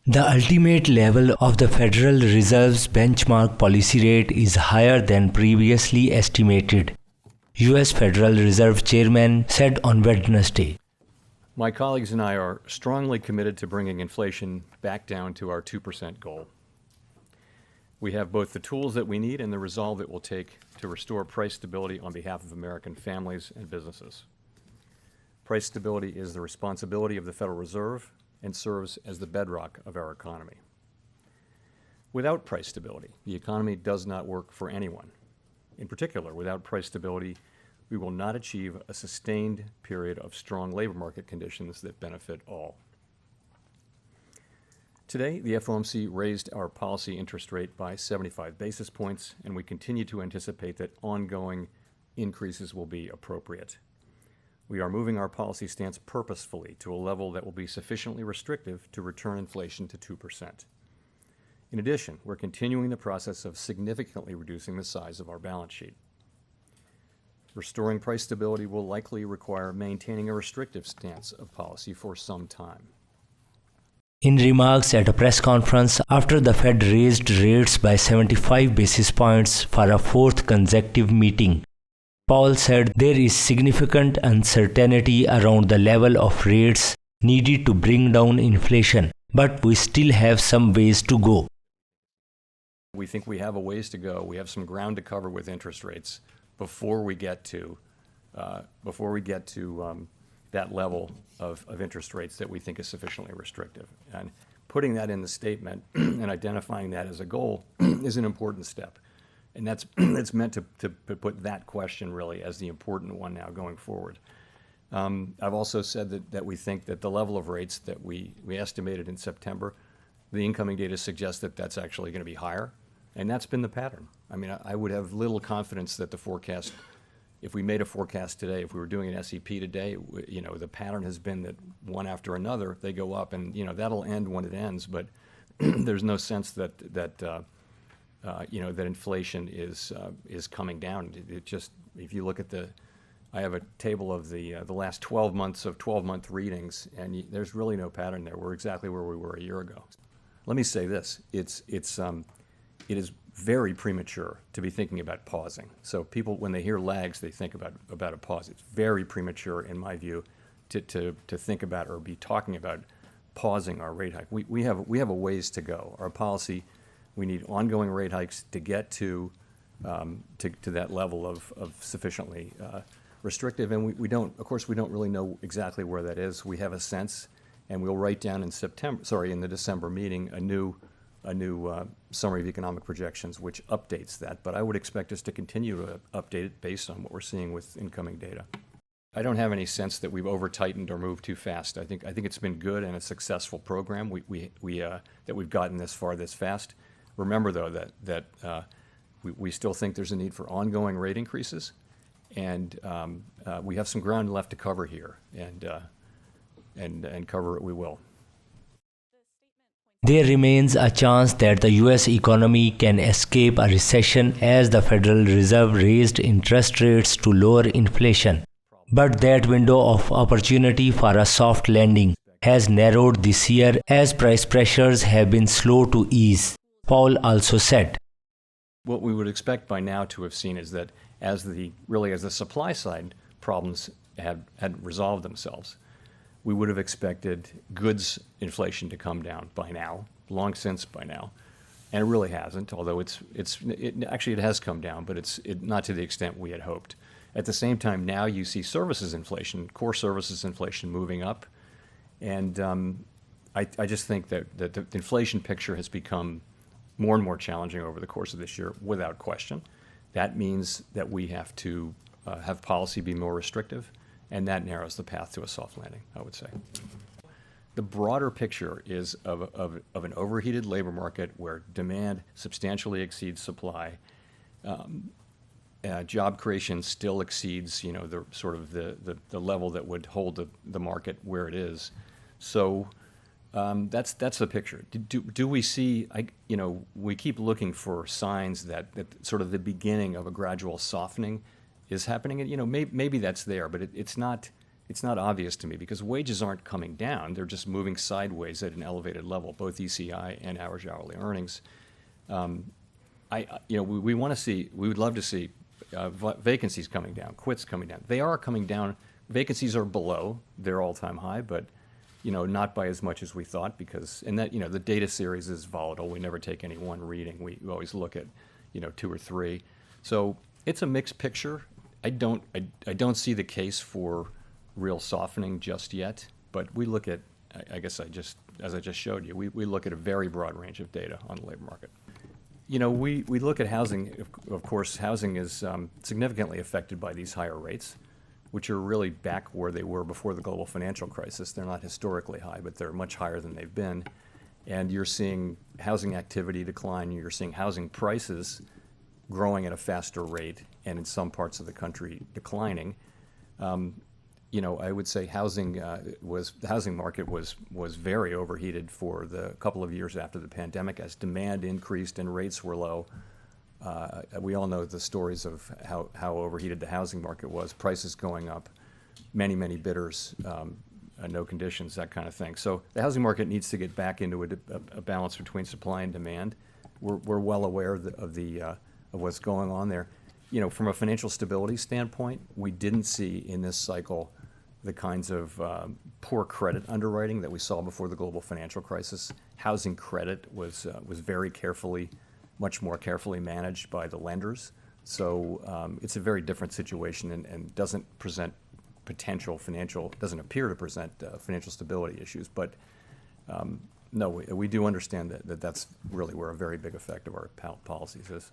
The ultimate level of the Federal Reserve's benchmark policy rate is higher than previously estimated, U.S. Federal Reserve Chairman said on Wednesday. My colleagues and I are strongly committed to bringing inflation back down to our 2% goal. We have both the tools that we need and the resolve it will take to restore price stability on behalf of American families and businesses. Price stability is the responsibility of the Federal Reserve and serves as the bedrock of our economy. Without price stability, the economy does not work for anyone. In particular, without price stability, we will not achieve a sustained period of strong labor market conditions that benefit all. Today, the FOMC raised our policy interest rate by 75 basis points, and we continue to anticipate that ongoing increases will be appropriate. We are moving our policy stance purposefully to a level that will be sufficiently restrictive to return inflation to 2%. In addition, we're continuing the process of significantly reducing the size of our balance sheet. Restoring price stability will likely require maintaining a restrictive stance of policy for some time. In remarks at a press conference after the Fed raised rates by 75 basis points for a fourth consecutive meeting, Powell said there is significant uncertainty around the level of rates needed to bring down inflation, but we still have some ways to go. We think we have a ways to go. We have some ground to cover with interest rates before we get to that level of interest rates that we think is sufficiently restrictive. And putting that in the statement and identifying that as a goal is an important step. And that's meant to put that question really as the important one now going forward. I've also said that we think that the level of rates that we estimated in September, the incoming data suggests that that's actually going to be higher. And that's been the pattern. I mean, I would have little confidence that the forecast, if we made a forecast today, if we were doing an SEP today, the pattern has been that one after another, they go up, and that'll end when it ends. But there's no sense that inflation is coming down. It just, if you look at I have a table of the last 12 months of 12-month readings, and there's really no pattern there. We're exactly where we were a year ago. Let me say this: it is very premature to be thinking about pausing. So people, when they hear lags, they think about a pause. It's very premature, in my view, to think about or be talking about pausing our rate hike. We have a ways to go. Our policy, we need ongoing rate hikes to get to that level of sufficiently restrictive. And we don't really know exactly where that is. We have a sense, and we'll write down in the December meeting a new summary of economic projections which updates that, but I would expect us to continue to update it based on what we're seeing with incoming data. I don't have any sense that we've over-tightened or moved too fast. I think it's been good and a successful program that we've gotten this far this fast. Remember though that we still think there's a need for ongoing rate increases, and we have some ground left to cover here, and cover it we will. There remains a chance that the U.S. economy can escape a recession as the Federal Reserve raised interest rates to lower inflation. But that window of opportunity for a soft landing has narrowed this year as price pressures have been slow to ease, Powell also said. What we would expect by now to have seen is that as the supply side problems had resolved themselves, we would have expected goods inflation to come down by now, long since by now, and it really hasn't. Although it has come down, but it's not to the extent we had hoped. At the same time, now you see services inflation, core services inflation moving up, and I just think that the inflation picture has become more and more challenging over the course of this year, without question. That means that we have to have policy be more restrictive. And that narrows the path to a soft landing, I would say. The broader picture is of an overheated labor market where demand substantially exceeds supply. Job creation still exceeds, the level that would hold the market where it is. So that's the picture. Do we see? We keep looking for signs that sort of the beginning of a gradual softening is happening. And maybe that's there, but it's not it's not obvious to me because wages aren't coming down. They're just moving sideways at an elevated level, both ECI and average hourly earnings. We want to see, we would love to see vacancies coming down, quits coming down. They are coming down. Vacancies are below their all-time high, but not by as much as we thought because, and that, the data series is volatile. We never take any one reading. We always look at, 2 or 3. So it's a mixed picture. I don't see the case for real softening just yet, but we look at, as I just showed you, we look at a very broad range of data on the labor market. We look at housing. Of course, housing is significantly affected by these higher rates, which are really back where they were before the global financial crisis. They're not historically high, but they're much higher than they've been. And you're seeing housing activity decline. You're seeing housing prices growing at a faster rate, and in some parts of the country declining. I would say the housing market was very overheated for the couple of years after the pandemic as demand increased and rates were low. We all know the stories of how overheated the housing market was, prices going up, many bidders, no conditions, that kind of thing. So the housing market needs to get back into a balance between supply and demand. We're well aware of what's going on there. From a financial stability standpoint, we didn't see in this cycle the kinds of poor credit underwriting that we saw before the global financial crisis. Housing credit was very much more carefully managed by the lenders. So it's a very different situation and doesn't appear to present financial stability issues. But no, we do understand that's really where a very big effect of our policies is.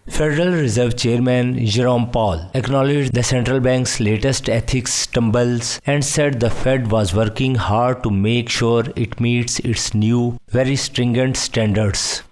Federal Reserve Chairman Jerome Powell acknowledged the central bank's latest ethics stumbles and said the Fed was working hard to make sure it meets its new, very stringent standards.